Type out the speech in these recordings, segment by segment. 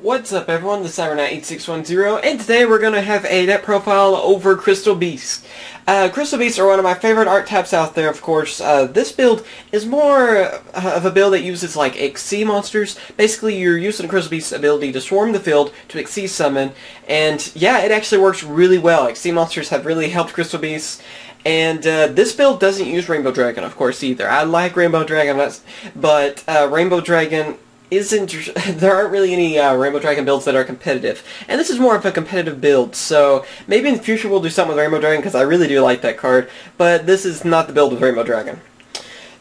What's up everyone, this is CyberKnight 8610, and today we're going to have a deck profile over Crystal Beasts. Crystal Beasts are one of my favorite archetypes out there, of course. This build is more of a build that uses like Xyz monsters. Basically, you're using Crystal Beast's ability to swarm the field to Xyz Summon, and yeah, it actually works really well. Xyz monsters have really helped Crystal Beasts. And this build doesn't use Rainbow Dragon, of course, either. I like Rainbow Dragon, but Rainbow Dragon there aren't really any Rainbow Dragon builds that are competitive. And this is more of a competitive build, so maybe in the future we'll do something with Rainbow Dragon, because I really do like that card, but this is not the build with Rainbow Dragon.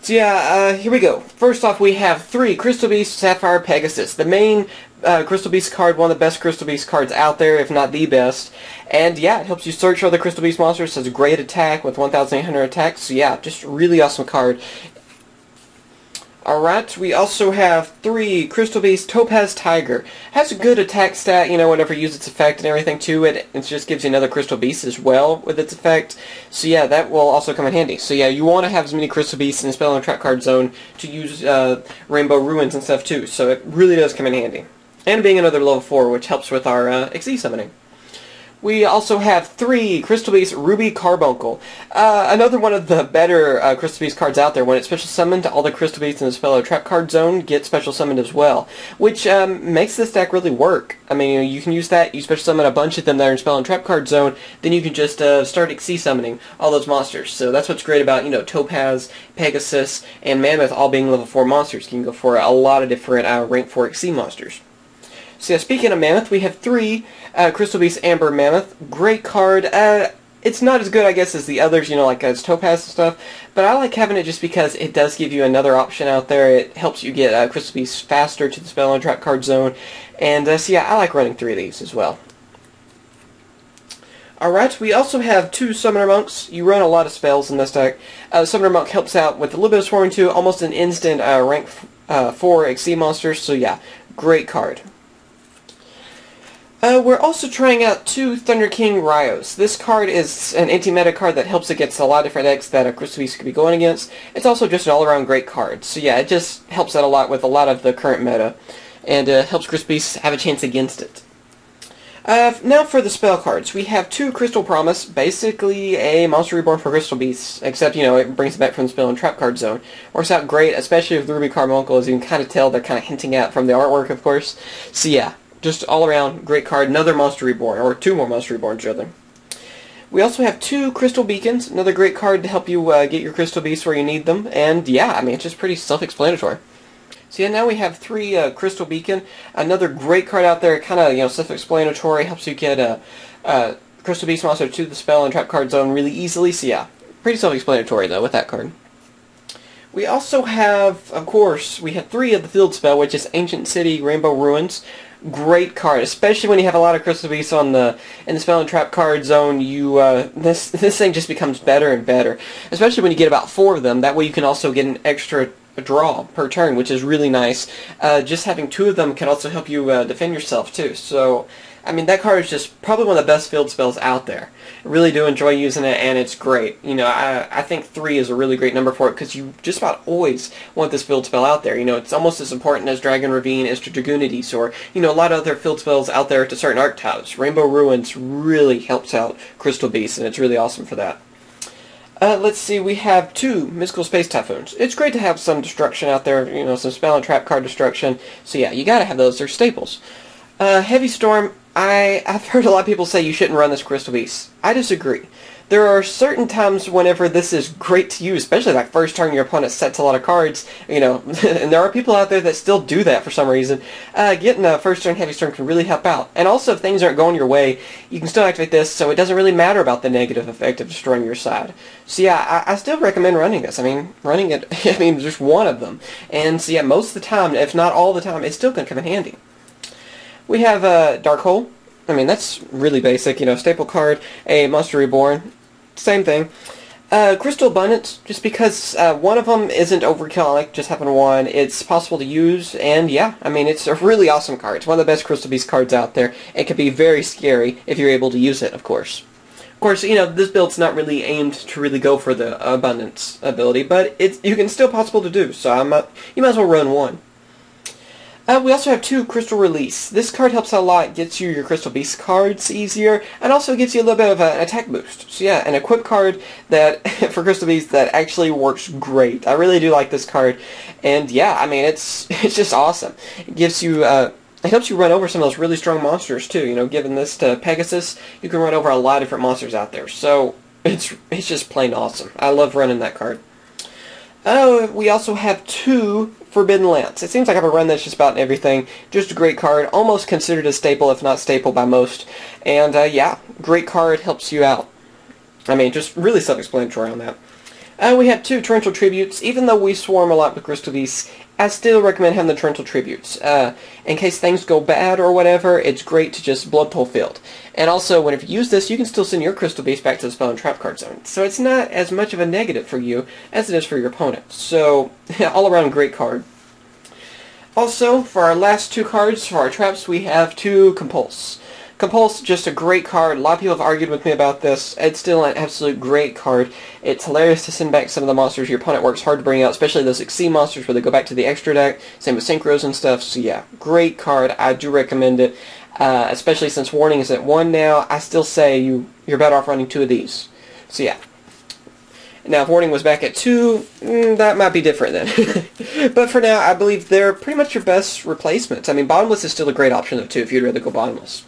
So yeah, here we go. First off, we have 3 Crystal Beast, Sapphire, Pegasus. The main Crystal Beast card, one of the best Crystal Beast cards out there, if not the best. And yeah, it helps you search for the Crystal Beast monsters, has a great attack with 1,800 attacks, so yeah, just a really awesome card. Alright, we also have 3 Crystal Beast Topaz Tiger. Has a good attack stat, you know, whenever you use its effect and everything to it. It just gives you another Crystal Beast as well with its effect. So yeah, that will also come in handy. So yeah, you want to have as many Crystal Beasts in the spell and trap card zone to use Rainbow Ruins and stuff too. So it really does come in handy. And being another level 4, which helps with our Xyz summoning. We also have 3 Crystal Beast Ruby Carbuncle. Another one of the better Crystal Beast cards out there. When it's special summoned, all the Crystal Beasts in the spell or trap card zone get special summoned as well, which makes this deck really work. I mean, you can use that, you special summon a bunch of them that are in spell and trap card zone, then you can just start Xyz summoning all those monsters. So that's what's great about, you know, Topaz, Pegasus, and Mammoth all being level 4 monsters. You can go for a lot of different rank 4 Xyz monsters. So yeah, speaking of Mammoth, we have 3 Crystal Beast Amber Mammoth. Great card. It's not as good, I guess, as the others, you know, like as Topaz and stuff, but I like having it just because it does give you another option out there. It helps you get Crystal Beast faster to the spell and trap card zone, and so yeah, I like running 3 of these as well. Alright, we also have 2 Summoner Monks. You run a lot of spells in this deck. Summoner Monk helps out with a little bit of swarming too, almost an instant rank 4 Xyz monster, so yeah, great card. We're also trying out 2 Thunder King Ryos. This card is an anti-meta card that helps against a lot of different decks that a Crystal Beast could be going against. It's also just an all-around great card. So yeah, it just helps out a lot with a lot of the current meta, and helps Crystal Beasts have a chance against it. Now for the spell cards. We have 2 Crystal Promise, basically a Monster Reborn for Crystal Beasts, except, you know, it brings it back from the spell and trap card zone. Works out great, especially with the Ruby Carbuncle, as you can kind of tell they're kind of hinting at from the artwork, of course. So yeah. Just all around great card. Another Monster Reborn, or 2 more Monster Reborns rather. We also have 2 Crystal Beacons, another great card to help you get your Crystal Beasts where you need them. And yeah, I mean, it's just pretty self-explanatory. So yeah, now we have 3 Crystal Beacon, another great card out there, kind of, you know, self-explanatory, helps you get a Crystal Beast monster to the spell and trap card zone really easily. So yeah, pretty self-explanatory though with that card. We also have, of course, we have 3 of the field spell, which is Ancient City Rainbow Ruins. Great card, especially when you have a lot of Crystal Beasts in the spell and trap card zone. This thing just becomes better and better, especially when you get about 4 of them. That way you can also get an extra draw per turn, which is really nice. Just having 2 of them can also help you defend yourself too. So, I mean, that card is just probably one of the best field spells out there. I really do enjoy using it, and it's great. You know, I think 3 is a really great number for it, because you just about always want this field spell out there. You know, it's almost as important as Dragon Ravine, as Dragonides, or, you know, a lot of other field spells out there to certain archetypes. Rainbow Ruins really helps out Crystal Beasts, and it's really awesome for that. Let's see, we have 2 Mystical Space Typhoons. It's great to have some destruction out there, you know, some spell and trap card destruction. So yeah, you gotta have those, they're staples. Heavy Storm, I've heard a lot of people say you shouldn't run this Crystal Beast. I disagree. There are certain times whenever this is great to use, especially like first turn your opponent sets a lot of cards, you know, and there are people out there that still do that for some reason. Getting a first turn Heavy Storm can really help out. And also, if things aren't going your way, you can still activate this, so it doesn't really matter about the negative effect of destroying your side. So yeah, I still recommend running this. I mean, running it, I mean, just one of them. And so yeah, most of the time, if not all the time, it's still going to come in handy. We have Dark Hole. I mean, that's really basic, you know, staple card, a Monster Reborn, same thing. Crystal Abundance, just because one of them isn't overkill, I like just having 1, it's possible to use, and yeah, I mean, it's a really awesome card. It's one of the best Crystal Beast cards out there. It can be very scary if you're able to use it, of course. Of course, you know, this build's not really aimed to really go for the Abundance ability, but you can still possible to do, so you might as well run 1. We also have 2 Crystal Release. This card helps out a lot, gets you your Crystal Beast cards easier, and also gives you a little bit of an attack boost. So yeah, an equip card that, for Crystal Beast, that actually works great. I really do like this card, and yeah, I mean, it's just awesome. It gives you, it helps you run over some of those really strong monsters too. You know, given this to Pegasus, you can run over a lot of different monsters out there. So it's just plain awesome. I love running that card. We also have 2 Forbidden Lance. It seems like I've run this just about in everything. Just a great card, almost considered a staple, if not staple by most. And yeah, great card, helps you out. I mean, just really self-explanatory on that. We have 2 Torrential Tributes. Even though we swarm a lot with Crystal Beasts, I still recommend having the Torrential Tributes. In case things go bad or whatever, it's great to just Blood Pull Field. And also, whenever you use this, you can still send your Crystal Beast back to the Spell and Trap card zone. So it's not as much of a negative for you as it is for your opponent. So, all around great card. Also, for our last 2 cards, for our traps, we have 2 Compulse. Compulse, just a great card. A lot of people have argued with me about this. It's still an absolute great card. It's hilarious to send back some of the monsters your opponent works hard to bring out, especially those Xyz monsters where they go back to the extra deck. Same with Synchros and stuff. So yeah, great card. I do recommend it. Especially since Warning is at 1 now. I still say you're better off running 2 of these. So yeah. Now, if Warning was back at 2, that might be different then. But for now, I believe they're pretty much your best replacements. I mean, Bottomless is still a great option, though, too, if you'd rather go Bottomless.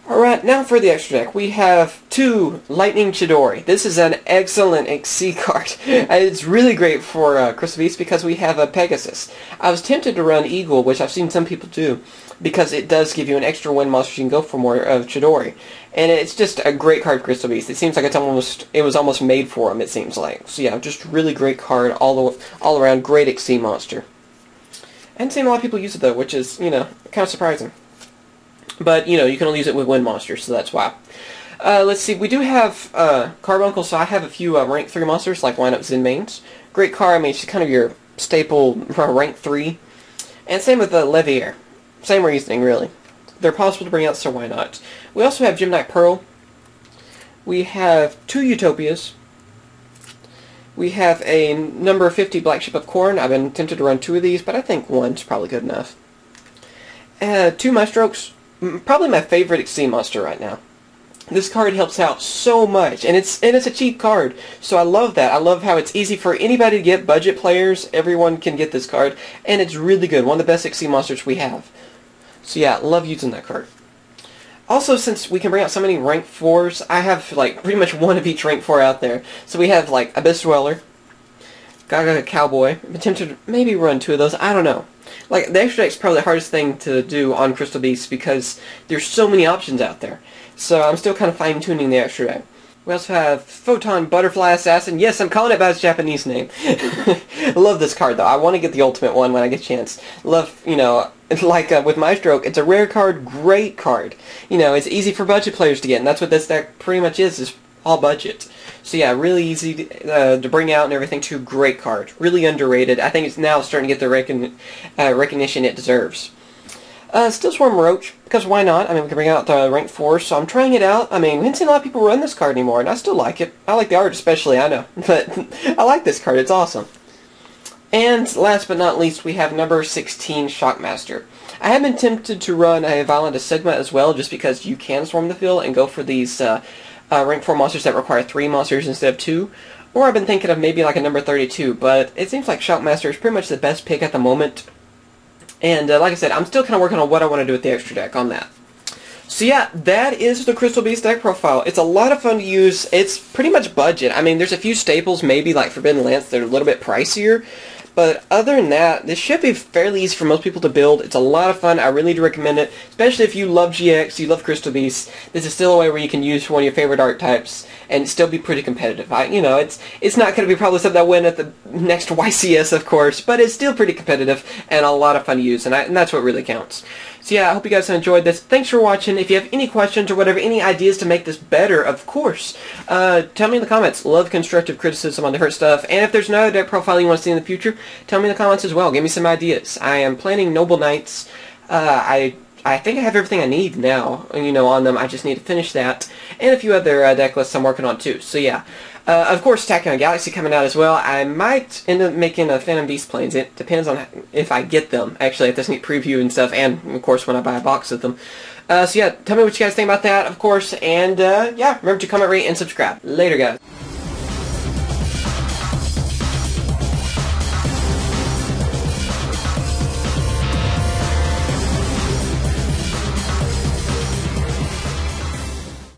Alright, now for the extra deck. We have 2 Lightning Chidori. This is an excellent Xyz card. It's really great for Crystal Beast because we have a Pegasus. I was tempted to run Eagle, which I've seen some people do, because it does give you an extra 1 monster you can go for more of Chidori. And it's just a great card for Crystal Beast. It seems like it was almost made for him, it seems like. So yeah, just really great card, all around great Xyz monster. And seen a lot of people use it though, which is, you know, kind of surprising. But, you know, you can only use it with wind monsters, so that's why. Let's see, we do have Carbuncle, so I have a few rank 3 monsters, like lineup Zen mains. Great card, I mean, it's kind of your staple rank 3. And same with the Levier. Same reasoning, really. They're possible to bring out, so why not? We also have Gemini Pearl. We have 2 Utopias. We have a number 50 Black Ship of Corn. I've been tempted to run 2 of these, but I think 1's probably good enough. 2 Mastrokes. Probably my favorite Xyz monster right now. This card helps out so much, and it's a cheap card, so I love that. I love how it's easy for anybody to get. Budget players, everyone can get this card, and it's really good. One of the best Xyz monsters we have. So yeah, love using that card. Also, since we can bring out so many rank 4s, I have like pretty much 1 of each rank 4 out there. So we have like Abyss Dweller, Gaga Cowboy. I'm tempted to maybe run 2 of those. I don't know. Like, the extra deck's probably the hardest thing to do on Crystal Beast because there's so many options out there. So I'm still kind of fine-tuning the extra deck. We also have Photon Butterfly Assassin. Yes, I'm calling it by its Japanese name. I love this card, though. I want to get the ultimate one when I get a chance. Love, you know, like with Maestro, it's a rare card, great card. You know, it's easy for budget players to get, and that's what this deck pretty much is all budget. So yeah, really easy to bring out and everything too. Great card. Really underrated. I think it's now starting to get the recognition it deserves. Still Swarm Roach, because why not? I mean, we can bring out the rank 4, so I'm trying it out. I mean, we haven't seen a lot of people run this card anymore, and I still like it. I like the art especially, I know. But I like this card. It's awesome. And last but not least, we have number 16, Shockmaster. I have been tempted to run a Violent Sigma as well, just because you can swarm the field and go for these rank 4 monsters that require 3 monsters instead of 2. Or I've been thinking of maybe like a number 32, but it seems like Shockmaster is pretty much the best pick at the moment. And like I said, I'm still kind of working on what I want to do with the extra deck on that. So yeah, that is the Crystal Beast deck profile. It's a lot of fun to use. It's pretty much budget. I mean, there's a few staples, maybe like Forbidden Lance, that are a little bit pricier. But other than that, this should be fairly easy for most people to build. It's a lot of fun. I really do recommend it. Especially if you love GX, you love Crystal Beast. This is still a way where you can use one of your favorite archetypes and still be pretty competitive. You know, it's not going to be probably something that win at the next YCS, of course, but it's still pretty competitive and a lot of fun to use, and that's what really counts. So yeah, I hope you guys enjoyed this. Thanks for watching. If you have any questions or whatever, any ideas to make this better, of course, tell me in the comments. Love constructive criticism on different stuff. And if there's another deck profile you want to see in the future, tell me in the comments as well. Give me some ideas. I am planning Noble Knights. I think I have everything I need now, you know, on them. I just need to finish that. And a few other deck lists I'm working on too. So yeah. Of course, Attack on Galaxy coming out as well. I might end up making a Phantom Beast planes. It depends on if I get them, actually, at the sneak preview and stuff, and, of course, when I buy a box of them. So yeah, tell me what you guys think about that, of course, and yeah, remember to comment, rate, and subscribe. Later, guys.